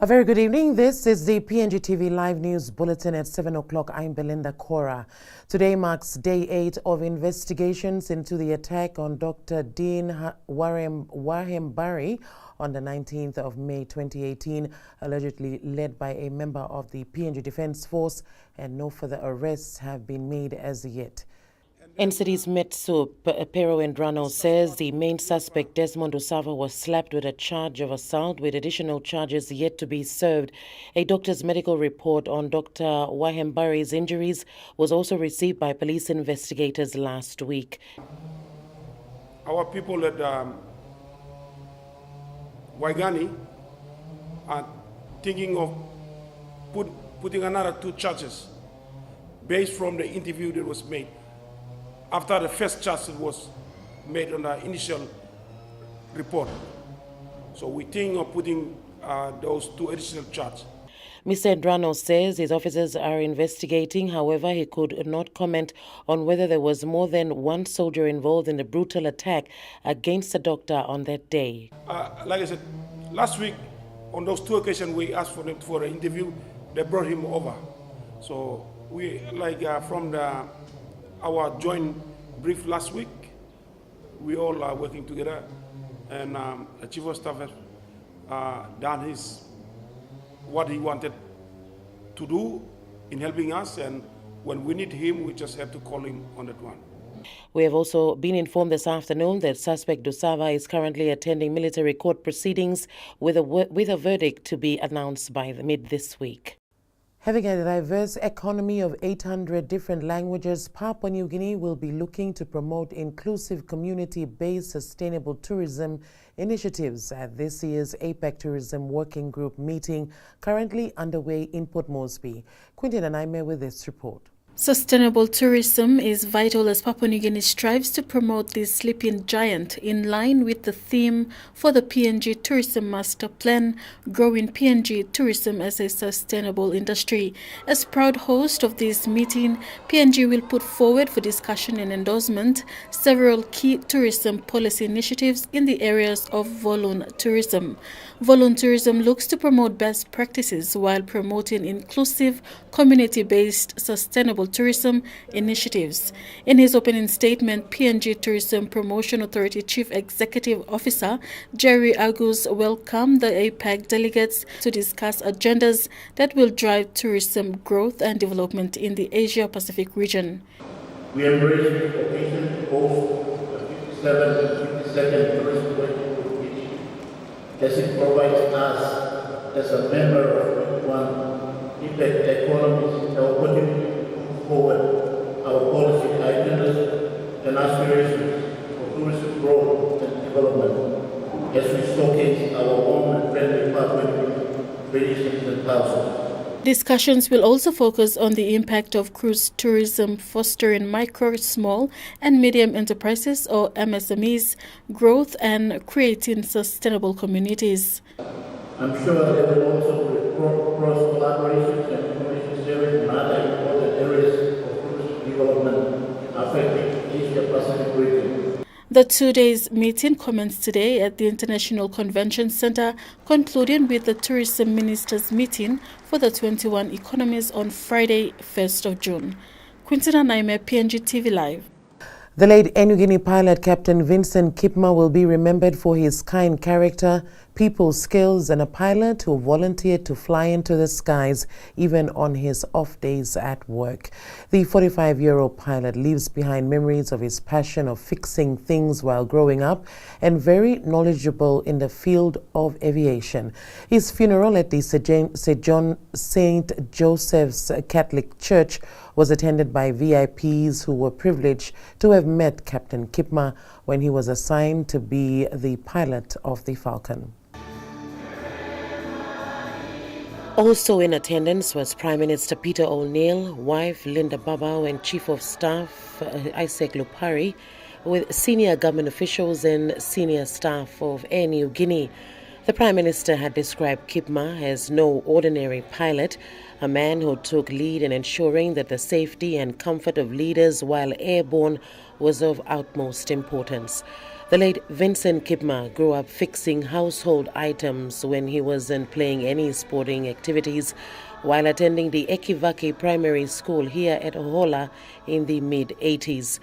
A very good evening. This is the PNGTV Live News Bulletin at 7 o'clock. I'm Belinda Cora. Today marks day 8 of investigations into the attack on Dr. Dean Wahembari on the 19th of May 2018, allegedly led by a member of the PNG Defence Force, and no further arrests have been made as yet. NCD's METSUP, Pero Endrano, says the main suspect, Desmond Osava, was slapped with a charge of assault with additional charges yet to be served. A doctor's medical report on Dr. Wahembari's injuries was also received by police investigators last week. Our people at Waigani are thinking of putting another 2 charges based from the interview that was made after the first charge was made on the initial report. So we think of putting those 2 additional charges. Mr. Endrano says his officers are investigating. However, he could not comment on whether there was more than 1 soldier involved in the brutal attack against the doctor on that day. Like I said, last week on those 2 occasions we asked for them for an interview. They brought him over. So we, from our joint brief last week, we all are working together, and the Chief of Staff has done what he wanted to do in helping us, and when we need him, we just have to call him on that one. We have also been informed this afternoon that suspect Dosava is currently attending military court proceedings with a verdict to be announced by mid this week. Having a diverse economy of 800 different languages, Papua New Guinea will be looking to promote inclusive community-based sustainable tourism initiatives at this year's APEC Tourism Working Group meeting currently underway in Port Moresby. Quintin and I met with this report. Sustainable tourism is vital as Papua New Guinea strives to promote this sleeping giant in line with the theme for the PNG Tourism Master Plan, growing PNG tourism as a sustainable industry. As proud host of this meeting, PNG will put forward for discussion and endorsement several key tourism policy initiatives in the areas of voluntourism. Voluntourism looks to promote best practices while promoting inclusive, community-based, sustainable tourism initiatives. In his opening statement, PNG Tourism Promotion Authority Chief Executive Officer Jerry Agus welcomed the APEC delegates to discuss agendas that will drive tourism growth and development in the Asia-Pacific region. We embrace the occasion to host the 57th Tourism Working Group meeting, as it provides us as a member of one impact economies the opportunity forward our policy agendas and aspirations for tourism growth and development as we showcase our own and friendly Papuan traditions and cultures. Discussions will also focus on the impact of cruise tourism fostering micro, small and medium enterprises or MSMEs growth and creating sustainable communities. I'm sure there will also be cross-collaborations and information sharing in other important areas of tourism development affecting Asia-Pacific region. The 2 days meeting commenced today at the International Convention Center, concluding with the Tourism Ministers meeting for the 21 economies on Friday, 1st of June. Quintina Naime, PNGTV Live. The late New Guinea pilot Captain Vincent Kipma will be remembered for his kind character, people skills, and a pilot who volunteered to fly into the skies even on his off days at work. The 45-year-old pilot leaves behind memories of his passion of fixing things while growing up and very knowledgeable in the field of aviation. His funeral at the St. Joseph's Catholic Church was attended by VIPs who were privileged to have met Captain Kipma when he was assigned to be the pilot of the Falcon. Also in attendance was Prime Minister Peter O'Neill, wife Linda Babao, and Chief of Staff Isaac Lupari, with senior government officials and senior staff of Air New Guinea. The Prime Minister had described Kipma as no ordinary pilot, a man who took lead in ensuring that the safety and comfort of leaders while airborne was of utmost importance. The late Vincent Kipma grew up fixing household items when he wasn't playing any sporting activities while attending the Ekivaki Primary School here at Ohola in the mid-80s.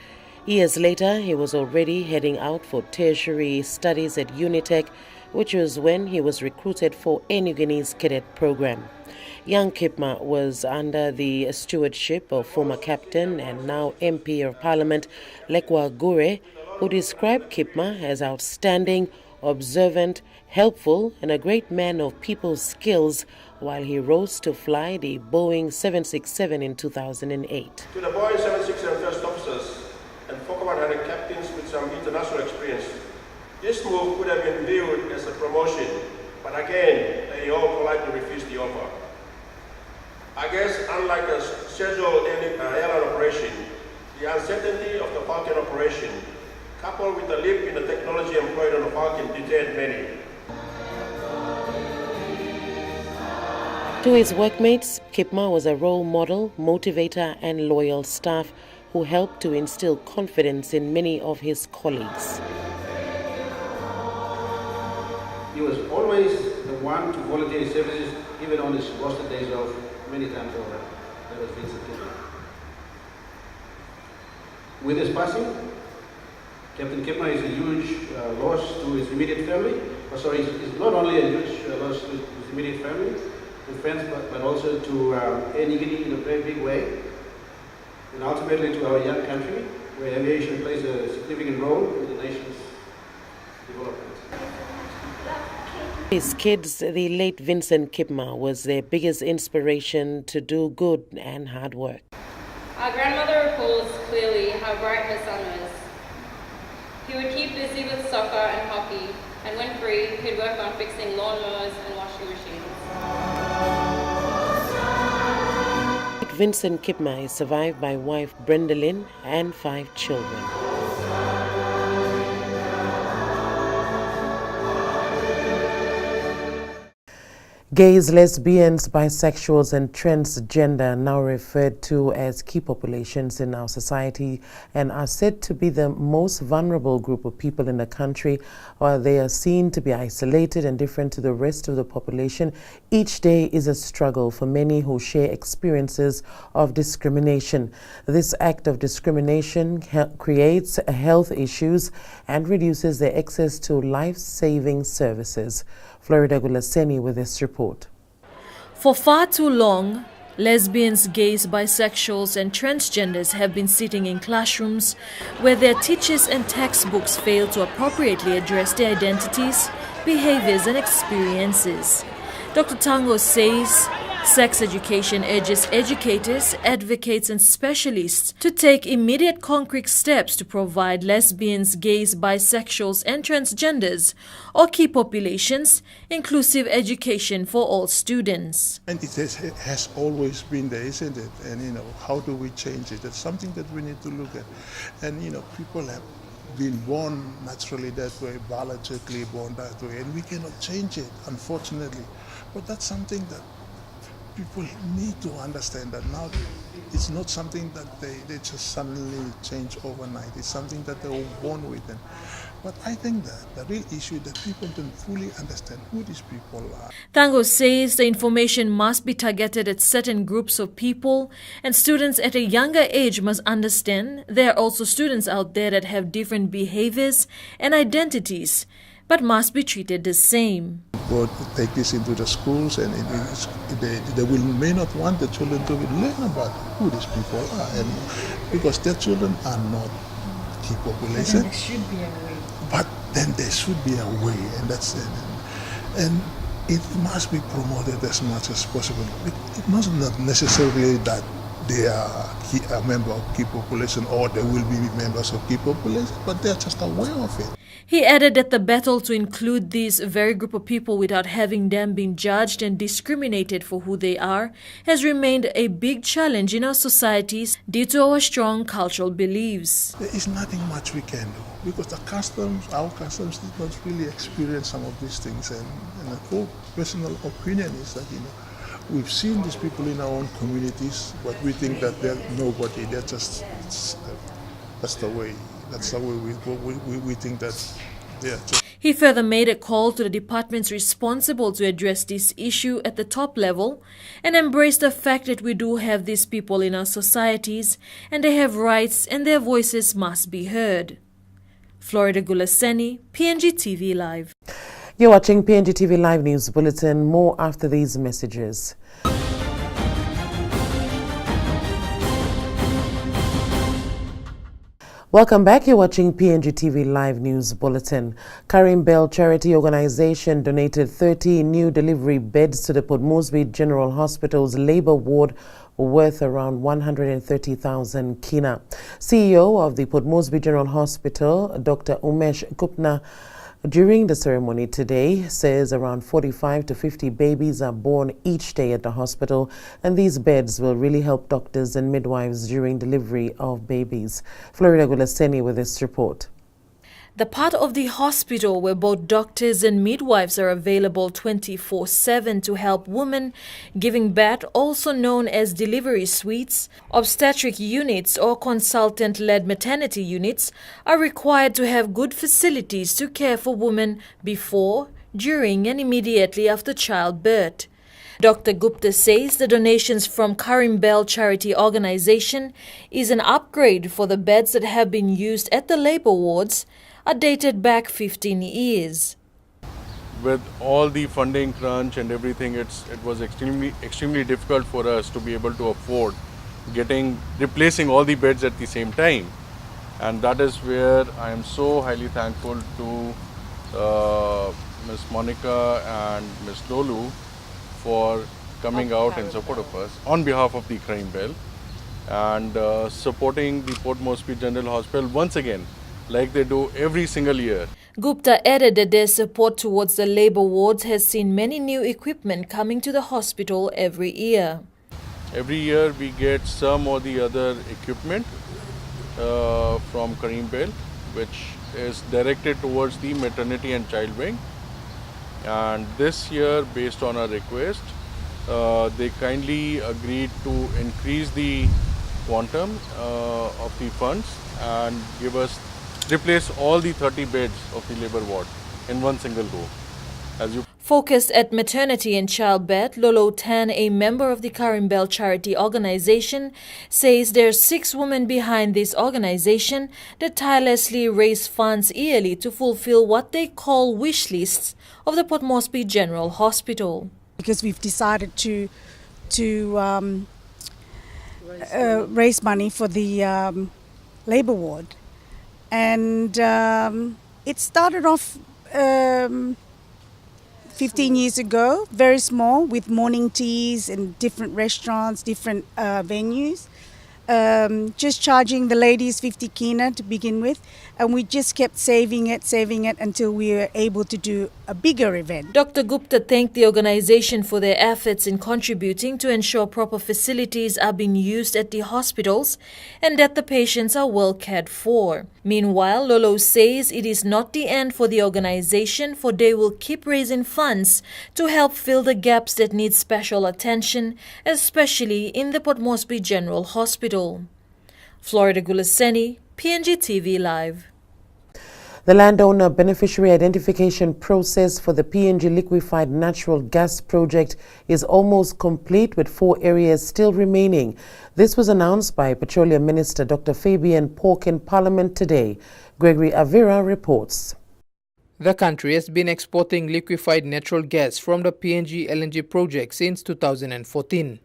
Years later, he was already heading out for tertiary studies at Unitec, which was when he was recruited for Air New Guinea's cadet program. Young Kipma was under the stewardship of former captain and now MP of Parliament Lekwa Gure, who described Kipma as outstanding, observant, helpful, and a great man of people's skills while he rose to fly the Boeing 767 in 2008. To the Boeing 767 first officers and Fokker 100 captains with some international experience, this move could have been viewed as a promotion, but again, they all politely refused the offer. I guess unlike a scheduled airline operation, the uncertainty of the Falcon operation, coupled with the leap in the technology employed on the Falcon, deterred many. To his workmates, Kipma was a role model, motivator and loyal staff who helped to instill confidence in many of his colleagues. He was always the one to volunteer his services, even on his roster days off, many times over. That was Vincent Kipma. With his passing, Captain Kipma is a huge loss to his immediate family. It's not only a huge loss to his immediate family, to friends, but also to Air New Guinea in a very big way, and ultimately to our young country, where aviation plays a significant role in the nation's development. His kids, the late Vincent Kipma, was their biggest inspiration to do good and hard work. Our grandmother recalls clearly how bright her son was. He would keep busy with soccer and hockey, and when free, he'd work on fixing lawnmowers and washing machines. Vincent Kipma is survived by wife Brenda Lynn and 5 children. Gays, lesbians, bisexuals and transgender, now referred to as key populations in our society, and are said to be the most vulnerable group of people in the country. While they are seen to be isolated and different to the rest of the population, each day is a struggle for many who share experiences of discrimination. This act of discrimination creates health issues and reduces their access to life-saving services. Florida Gulaseni with this report. For far too long, lesbians, gays, bisexuals and transgenders have been sitting in classrooms where their teachers and textbooks fail to appropriately address their identities, behaviors and experiences. Dr. Tango says sex education urges educators, advocates and specialists to take immediate concrete steps to provide lesbians, gays, bisexuals and transgenders or key populations inclusive education for all students. And it has always been there, isn't it? And how do we change it? It's something that we need to look at. And people have been born naturally that way, biologically born that way, and we cannot change it, unfortunately. But that's something that people need to understand, that now it's not something that they just suddenly change overnight. It's something that they were born with. But I think that the real issue that people don't fully understand who these people are. Tango says the information must be targeted at certain groups of people, and students at a younger age must understand there are also students out there that have different behaviors and identities, but must be treated the same. Go take this into the schools, and they may not want the children to learn about who these people are, and because their children are not key population. There should be a way. But then there should be a way, and that's it. And it must be promoted as much as possible. It must not necessarily that they are a member of key population or they will be members of key population, but they are just aware of it. He added that the battle to include this very group of people without having them being judged and discriminated for who they are has remained a big challenge in our societies due to our strong cultural beliefs. There is nothing much we can do because our customs did not really experience some of these things. And the whole personal opinion is that, we've seen these people in our own communities, but we think that they're nobody. They're just, that's the way we think that they're just. He further made a call to the departments responsible to address this issue at the top level and embrace the fact that we do have these people in our societies and they have rights and their voices must be heard. Florida Gulaseni, PNGTV Live. You're watching PNGTV Live News Bulletin. More after these messages. Welcome back. You're watching PNGTV Live News Bulletin. Karim Bell Charity Organization donated 30 new delivery beds to the Port Moresby General Hospital's labor ward worth around 130,000 kina. CEO of the Port Moresby General Hospital, Dr. Umesh Gupta, during the ceremony today, says around 45 to 50 babies are born each day at the hospital, and these beds will really help doctors and midwives during delivery of babies. Florida Gulaseni with this report. The part of the hospital where both doctors and midwives are available 24/7 to help women giving birth, also known as delivery suites, obstetric units or consultant-led maternity units, are required to have good facilities to care for women before, during and immediately after childbirth. Dr. Gupta says the donations from Karim Bell Charity Organization is an upgrade for the beds that have been used at the labor wards, are dated back 15 years. With all the funding crunch and everything, it was extremely difficult for us to be able to afford replacing all the beds at the same time. And that is where I am so highly thankful to Ms. Monica and Ms. Lolu for coming out in support of us on behalf of the Karim Bell and supporting the Port Moresby General Hospital once again, like they do every single year. Gupta added that their support towards the labor wards has seen many new equipment coming to the hospital every year. Every year we get some or the other equipment from Karim Bell, which is directed towards the maternity and child wing. And this year, based on our request, they kindly agreed to increase the quantum of the funds and replace all the 30 beds of the labor ward in one single go. Focused at maternity and childbirth, Lolo Tan, a member of the Karim Bell Charity Organization, says there are 6 women behind this organization that tirelessly raise funds yearly to fulfill what they call wish lists of the Port Moresby General Hospital. Because we've decided to raise money for the labor ward. And it started off 15 years ago, very small, with morning teas and different restaurants, different venues. Just charging the ladies 50 kina to begin with, and we just kept saving it until we were able to do a bigger event. Dr. Gupta thanked the organization for their efforts in contributing to ensure proper facilities are being used at the hospitals and that the patients are well cared for. Meanwhile, Lolo says it is not the end for the organization, for they will keep raising funds to help fill the gaps that need special attention, especially in the Port Moresby General Hospital. Florida Gulaseni, PNGTV Live. The landowner beneficiary identification process for the PNG Liquefied Natural Gas Project is almost complete, with 4 areas still remaining. This was announced by Petroleum Minister Dr. Fabian Pork in Parliament today. Gregory Avira reports. The country has been exporting liquefied natural gas from the PNG LNG project since 2014.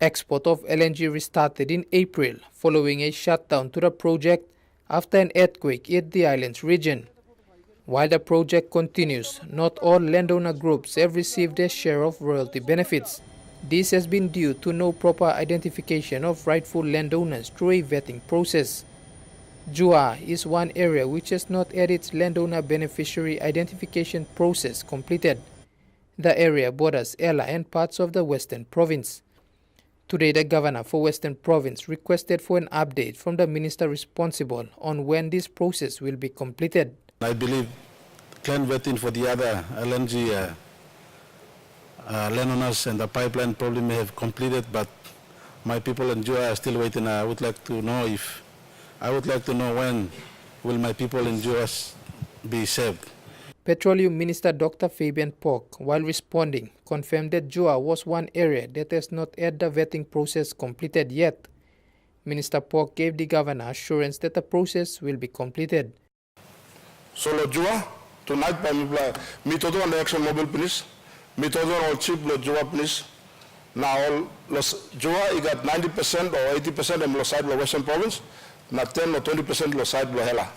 Export of LNG restarted in April following a shutdown to the project after an earthquake hit the island's region. While the project continues, not all landowner groups have received their share of royalty benefits. This has been due to no proper identification of rightful landowners through a vetting process. Jua is one area which has not had its landowner beneficiary identification process completed. The area borders Ella and parts of the Western Province. Today, the Governor for Western Province requested for an update from the Minister responsible on when this process will be completed. I believe clan vetting for the other LNG landowners and the pipeline probably may have completed, but my people in Jua are still waiting. I would like to know when will my people in Jua be saved. Petroleum Minister Dr. Fabian Pork, while responding, confirmed that Jua was one area that has not had the vetting process completed yet. Minister Pork gave the Governor assurance that the process will be completed. Solo Jua, tonight by me todo on the action mobile please. Me todo all cheap lo Jua please. Now los Jua you got 90% or 80% of side lo Western Province, not 10 or 20% lo side lo Hela.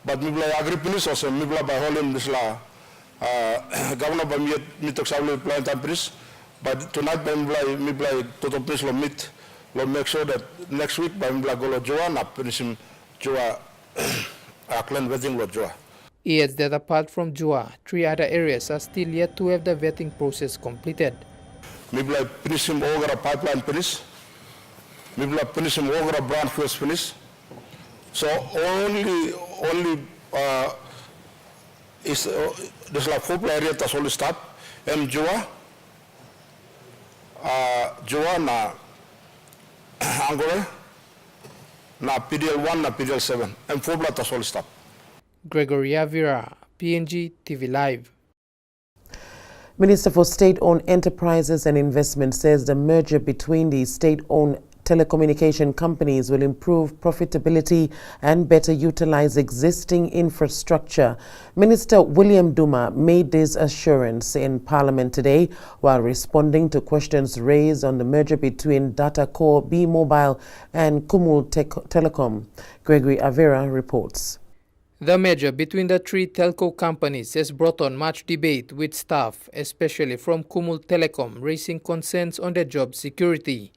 But me blay agri please also me blay by holding this la Governor by me talk sablo plan time please. But tonight by me blay toto please lo meet lo make sure that next week by me blay go lo Jua na finish Jua clan vetting lo Jua. He adds that apart from Jua, 3 other areas are still yet to have the vetting process completed. Me blay finish him over pipeline finish. Me blay finish him over brownfields finish. So only is there's like 4 area that's only start. Jua na Angole na PDL1 na PDL7 and 4 that's only start. Gregory Avira, PNGTV Live. Minister for State-Owned Enterprises and Investment says the merger between the state-owned telecommunication companies will improve profitability and better utilize existing infrastructure. Minister William Duma made this assurance in Parliament today while responding to questions raised on the merger between Datacorp, B-Mobile and Kumul Telecom. Gregory Avera reports. The merger between the 3 telco companies has brought on much debate with staff, especially from Kumul Telecom, raising concerns on their job security.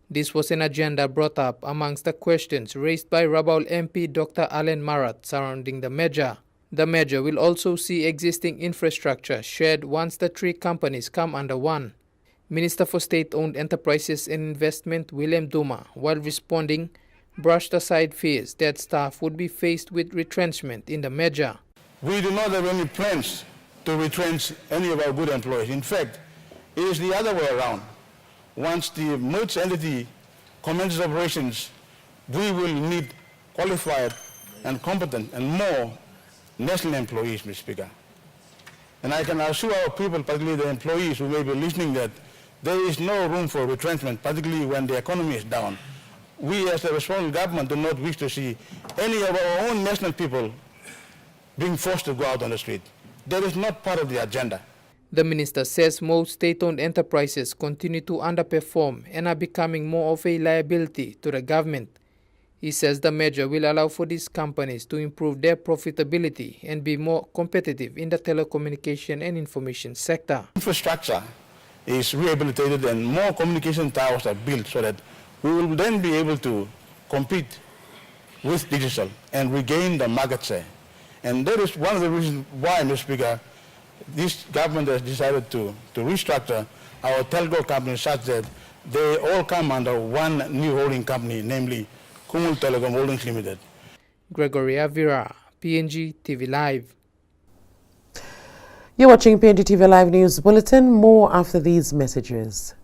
This was an agenda brought up amongst the questions raised by Rabaul MP Dr. Alan Marat surrounding the merger. The merger will also see existing infrastructure shared once the 3 companies come under one. Minister for State-Owned Enterprises and Investment William Duma, while responding, brushed aside fears that staff would be faced with retrenchment in the merger. We do not have any plans to retrench any of our good employees. In fact, it is the other way around. Once the merged entity commences operations, we will need qualified and competent and more national employees, Mr. Speaker. And I can assure our people, particularly the employees who may be listening, that there is no room for retrenchment, particularly when the economy is down. We as a responsible government do not wish to see any of our own national people being forced to go out on the street. That is not part of the agenda. The minister says most state-owned enterprises continue to underperform and are becoming more of a liability to the government. He says the measure will allow for these companies to improve their profitability and be more competitive in the telecommunication and information sector. Infrastructure is rehabilitated and more communication towers are built so that we will then be able to compete with digital and regain the market share. And that is one of the reasons why, Mr. Speaker, this government has decided to restructure our telco companies such that they all come under one new holding company, namely Kumul Telecom Holdings Limited. Gregory Avira, PNGTV Live. You're watching PNGTV Live News Bulletin. More after these messages.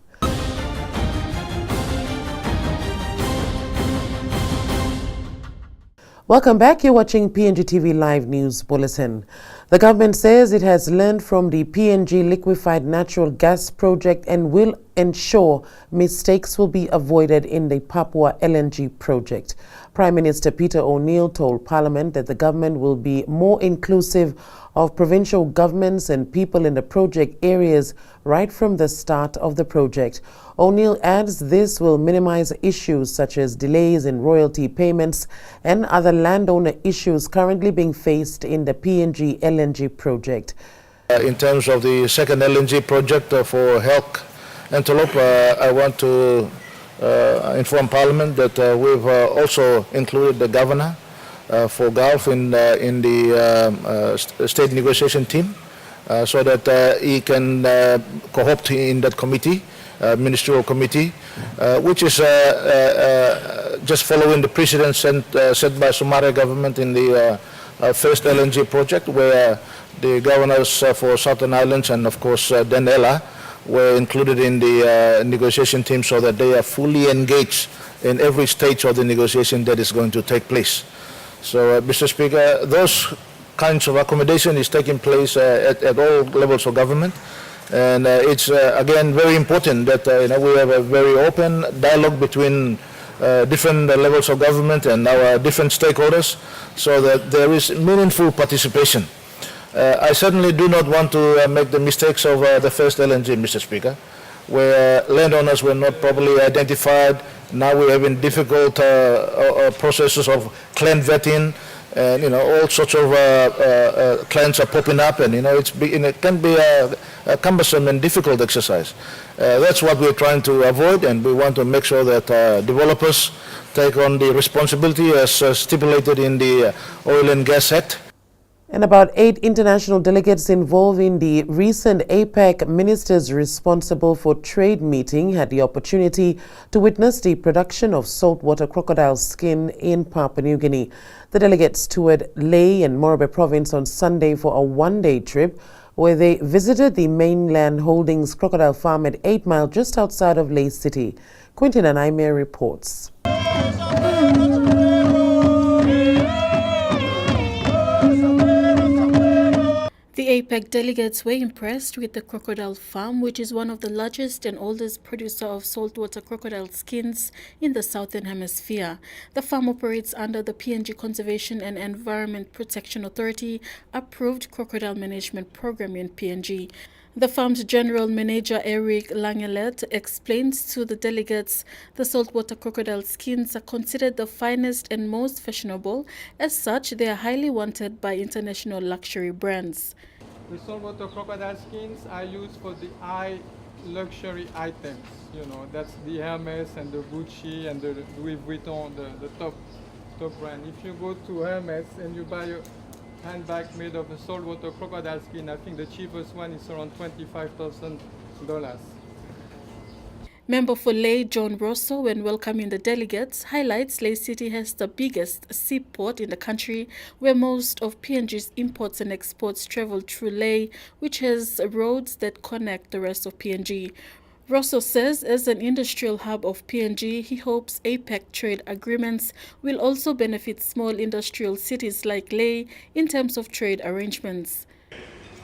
Welcome back. You're watching PNGTV Live News Bulletin. The government says it has learned from the PNG Liquefied Natural Gas Project and will ensure mistakes will be avoided in the Papua LNG Project. Prime Minister Peter O'Neill told Parliament that the government will be more inclusive of provincial governments and people in the project areas right from the start of the project. O'Neill adds this will minimize issues such as delays in royalty payments and other landowner issues currently being faced in the PNG LNG project. In terms of the second LNG project for HELC antelope, I want to inform Parliament that we've also included the governor for Gulf in the state negotiation team so that he can co-opt in that committee, ministerial committee, which is just following the precedent set by Somalia government in the first LNG project, where the governors for Southern Islands and of course Denela were included in the negotiation team so that they are fully engaged in every stage of the negotiation that is going to take place. So, Mr. Speaker, those kinds of accommodation is taking place at all levels of government. And it's, again, very important that we have a very open dialogue between different levels of government and our different stakeholders so that there is meaningful participation. I certainly do not want to make the mistakes of the first LNG, Mr. Speaker, where landowners were not properly identified. Now we're having difficult processes of clan vetting, and all sorts of clans are popping up, and it can be a cumbersome and difficult exercise. That's what we're trying to avoid, and we want to make sure that developers take on the responsibility as stipulated in the Oil and Gas Act. And about 8 international delegates involved in the recent APEC Ministers Responsible for Trade meeting had the opportunity to witness the production of saltwater crocodile skin in Papua New Guinea. The delegates toured Lae and Moresby province on Sunday for a one-day trip where they visited the mainland holdings crocodile farm at 8 Mile just outside of Lae City. Quintin and Aimee reports. The APEC delegates were impressed with the Crocodile farm, which is one of the largest and oldest producer of saltwater crocodile skins in the Southern Hemisphere. The farm operates under the PNG Conservation and Environment Protection Authority approved crocodile management program in PNG. The farm's general manager, Eric Langelet, explains to the delegates the saltwater crocodile skins are considered the finest and most fashionable. As such, they are highly wanted by international luxury brands. The saltwater crocodile skins are used for the high luxury items. That's the Hermes and the Gucci and the Louis Vuitton, the top brand. If you go to Hermes and you buy a handbag made of a saltwater crocodile skin, I think the cheapest one is around $25,000. Member for Lae, John Rosso, when welcoming the delegates, highlights Lae City has the biggest seaport in the country, where most of PNG's imports and exports travel through Lae, which has roads that connect the rest of PNG. Rosso says as an industrial hub of PNG, he hopes APEC trade agreements will also benefit small industrial cities like Lae in terms of trade arrangements.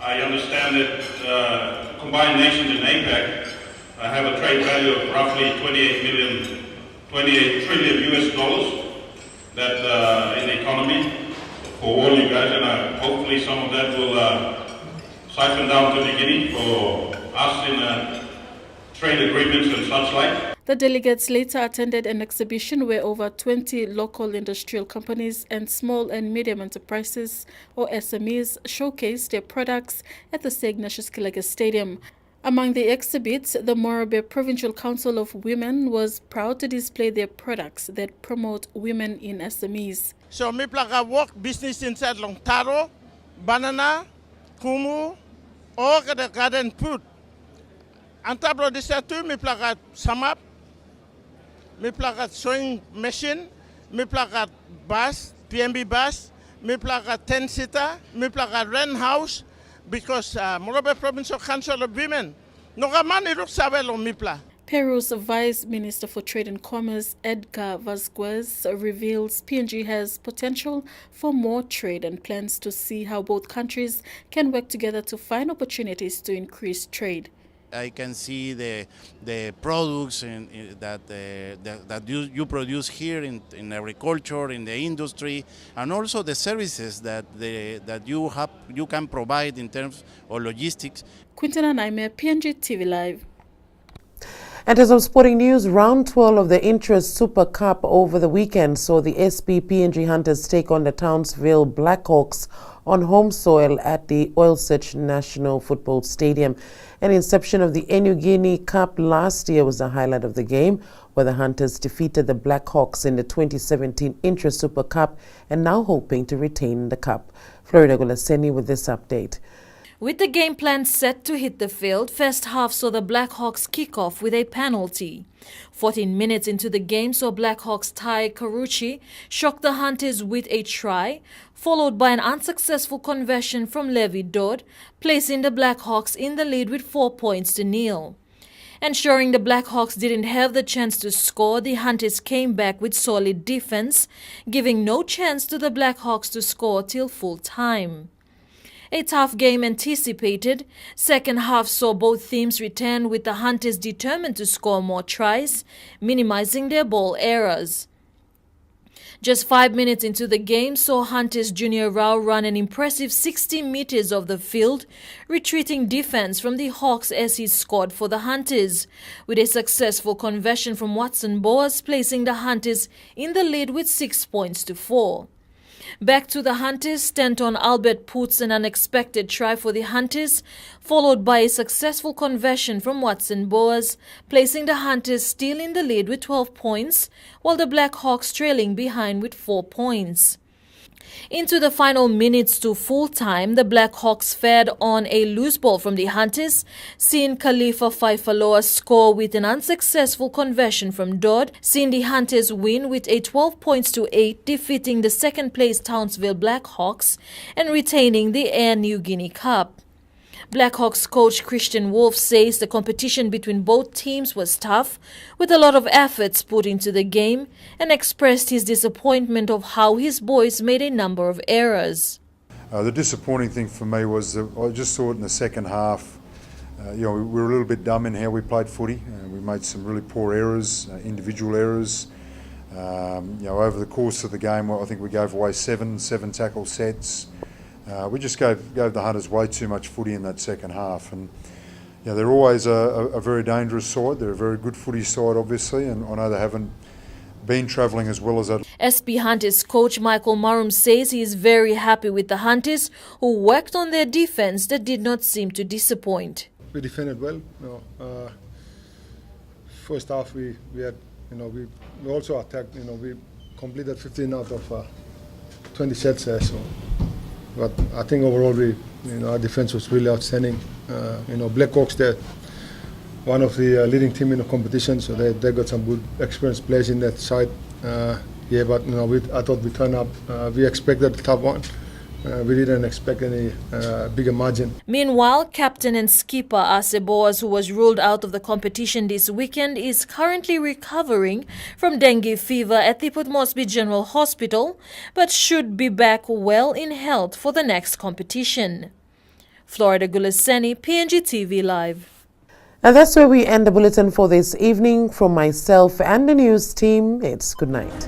I understand that combined nations in APEC have a trade value of roughly 28 trillion US dollars that in the economy for all you guys, and hopefully some of that will siphon down to the Guinea for us in trade agreements and such like. The delegates later attended an exhibition where over 20 local industrial companies and small and medium enterprises, or SMEs, showcased their products at the Sir Ignatius Kilage Stadium. Among the exhibits, the Moresby Provincial Council of Women was proud to display their products that promote women in SMEs. So, me plaga work business inside long taro, banana, kumu, or the garden fruit. And tablo de satu, me plaga samap, me plaga sewing machine, me plaga bus, PMB bus, me plaga 10-seater, me plaga rent house, because Moresby Provincial Council of Women, no mani ruk sabelo mipla. Peru's Vice Minister for Trade and Commerce, Edgar Vasquez, reveals PNG has potential for more trade and plans to see how both countries can work together to find opportunities to increase trade. I can see the products that you produce here in agriculture, in the industry, and also the services that you can provide in terms of logistics. Quintin and Aimee, PNGTV Live. And as of sporting news, round 12 of the Interest Super Cup over the weekend saw the SP PNG Hunters take on the Townsville Blackhawks on home soil at the Oil Search National Football Stadium. An inception of the New Guinea Cup last year was the highlight of the game, where the Hunters defeated the Blackhawks in the 2017 Interest Super Cup and now hoping to retain the cup. Florida Golaseni with this update. With the game plan set to hit the field, first half saw the Blackhawks kick off with a penalty. 14 minutes into the game saw Blackhawks Ty Karuchi shock the Hunters with a try, followed by an unsuccessful conversion from Levi Dodd, placing the Blackhawks in the lead with 4 points to nil. Ensuring the Blackhawks didn't have the chance to score, the Hunters came back with solid defense, giving no chance to the Blackhawks to score till full time. A tough game anticipated. Second half saw both teams return, with the Hunters determined to score more tries, minimizing their ball errors. Just 5 minutes into the game saw Hunters Junior Rao run an impressive 60 meters of the field, retreating defense from the Hawks as he scored for the Hunters, with a successful conversion from Watson Boas, placing the Hunters in the lead with 6 points to 4. Back to the Hunters, Stanton Albert puts an unexpected try for the Hunters, followed by a successful conversion from Watson Boas, placing the Hunters still in the lead with 12 points, while the Blackhawks trailing behind with 4 points. Into the final minutes to full time, the Blackhawks fared on a loose ball from the Hunters, seeing Khalifa Faifaloa score with an unsuccessful conversion from Dodd, seeing the Hunters win with a 12 points to 8, defeating the second place Townsville Blackhawks and retaining the New Guinea Cup. Blackhawks coach Christian Wolf says the competition between both teams was tough, with a lot of efforts put into the game, and expressed his disappointment of how his boys made a number of errors. The disappointing thing for me was that I just saw it in the second half. We were a little bit dumb in how we played footy. We made some really poor errors, individual errors. Over the course of the game, I think we gave away seven tackle sets. We just gave the Hunters way too much footy in that second half, and they're always a very dangerous side. They're a very good footy side, obviously, and I know they haven't been travelling as well as that. SP Hunters coach Michael Marum says he is very happy with the Hunters, who worked on their defence that did not seem to disappoint. We defended well. First half we had, we also attacked. We completed 15 out of 20 sets there. But I think overall, our defense was really outstanding. Blackhawks, they're one of the leading team in the competition, so they got some good experienced players in that side. But I thought we turned up. We expected a tough one. We didn't expect any bigger margin. Meanwhile, captain and skipper Ase Boas, who was ruled out of the competition this weekend, is currently recovering from dengue fever at the Port Moresby General Hospital, but should be back well in health for the next competition. Florida Gulaseni, PNGTV Live. And that's where we end the bulletin for this evening. From myself and the news team, it's good night.